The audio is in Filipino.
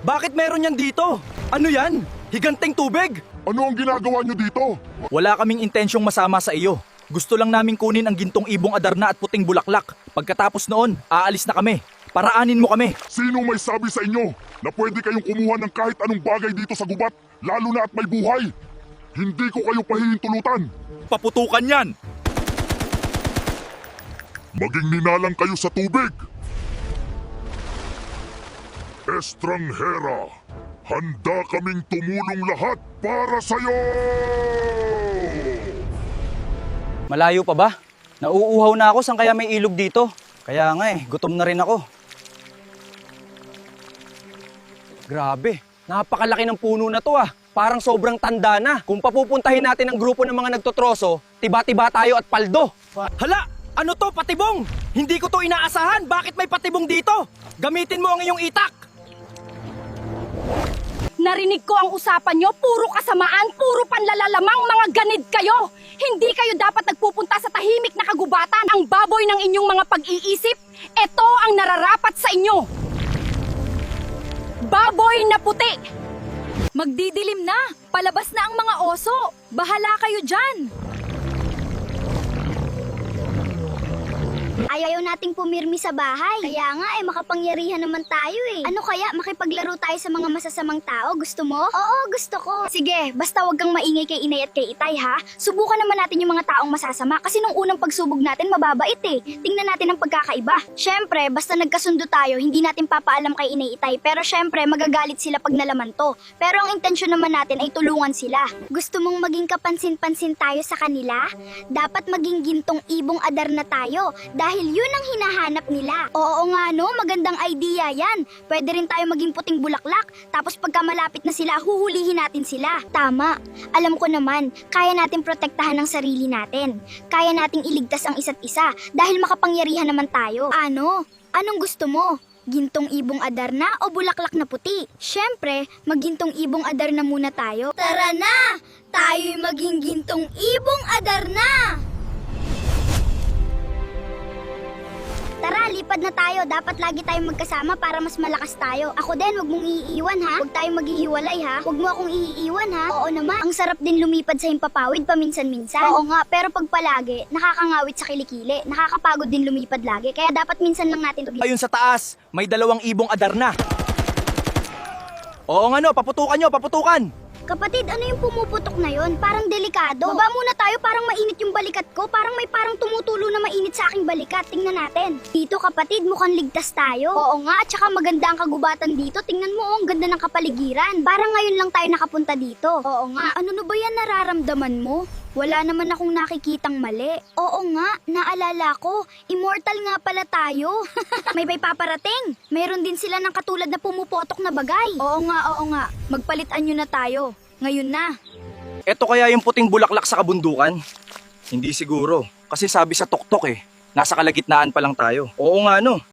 Bakit meron yan dito? Ano yan? Higanting tubig? Ano ang ginagawa nyo dito? Wala kaming intensyong masama sa iyo. Gusto lang namin kunin ang gintong ibong adarna at puting bulaklak. Pagkatapos noon, aalis na kami. Paraanin mo kami. Sino may sabi sa inyo na pwede kayong kumuha ng kahit anong bagay dito sa gubat, lalo na at may buhay? Hindi ko kayo pahihintulutan. Paputukan yan! Maging ninalang kayo sa tubig. Estranghera, handa kaming tumulong lahat para sa'yo! Malayo pa ba? Nauuhaw na ako, saan kaya may ilog dito? Kaya nga gutom na rin ako. Grabe, napakalaki ng puno na to ah. Parang sobrang tanda na. Kung papupuntahin natin ang grupo ng mga nagtotroso, tiba-tiba tayo at paldo. Hala! Ano to, patibong? Hindi ko to inaasahan. Bakit may patibong dito? Gamitin mo ang iyong itak. Narinig ko ang usapan nyo, puro kasamaan, puro panlalalamang, mga ganid kayo. Hindi kayo dapat nagpupunta sa tahimik na kagubatan. Ang baboy ng inyong mga pag-iisip, ito ang nararapat sa inyo. Baboy na puti. Magdidilim na, palabas na ang mga oso. Bahala kayo dyan. Ayaw nating pumirmi sa bahay. Kaya nga makapangyarihan naman tayo eh. Ano kaya, makipaglaro tayo sa mga masasamang tao? Gusto mo? Oo, gusto ko. Sige, basta wag kang maingay kay inay at kay itay ha. Subukan naman natin yung mga taong masasama kasi nung unang pagsubog natin mababait eh. Tingnan natin ang pagkakaiba. Syempre, basta nagkasundo tayo, hindi natin papaalam kay inay itay. Pero syempre, magagalit sila pag nalaman to. Pero ang intensyon naman natin ay tulungan sila. Gusto mong maging kapansin-pansin tayo sa kanila? Dapat maging gintong ibong adar na tayo. Dahil yun ang hinahanap nila. Oo nga no, magandang idea yan. Pwede rin tayo maging puting bulaklak. Tapos pagka malapit na sila, huhulihin natin sila. Tama. Alam ko naman, kaya natin protektahan ang sarili natin. Kaya nating iligtas ang isa't isa. Dahil makapangyarihan naman tayo. Ano? Anong gusto mo? Gintong ibong adar na o bulaklak na puti? Syempre, maggintong ibong adar na muna tayo. Tara na! Tayo'y maging gintong ibong adar na! Tara, lipad na tayo. Dapat lagi tayong magkasama para mas malakas tayo. Ako din, wag mong iiwan ha. Huwag tayong maghihiwalay ha. Huwag mo akong iiwan ha. Oo naman, ang sarap din lumipad sa himpapawid paminsan-minsan. Oo nga, pero pag palagi, nakakangawit sa kilikili. Nakakapagod din lumipad lagi. Kaya dapat minsan lang natin ito. Ayun sa taas, may 2 ibong adarna. Oo nga no, paputukan nyo, paputukan. Kapatid, ano yung pumuputok na yon? Parang delikado. Baba muna tayo, parang mainit yung balikat ko. Parang may tumutulo na mainit sa aking balikat. Tingnan natin. Dito kapatid, mukhang ligtas tayo. Oo nga, at saka maganda ang kagubatan dito. Tingnan mo, ang ganda ng kapaligiran. Parang ngayon lang tayo nakapunta dito. Oo nga, ano na ba yan nararamdaman mo? Wala naman akong nakikitang mali. Oo nga, naalala ko. Immortal nga pala tayo. May paparating. Meron din sila ng katulad na pumupotok na bagay. Oo nga. Magpalitan nyo na tayo. Ngayon na. Ito kaya yung puting bulaklak sa kabundukan? Hindi siguro. Kasi sabi sa tuktok nasa kalagitnaan pa lang tayo. Oo nga no.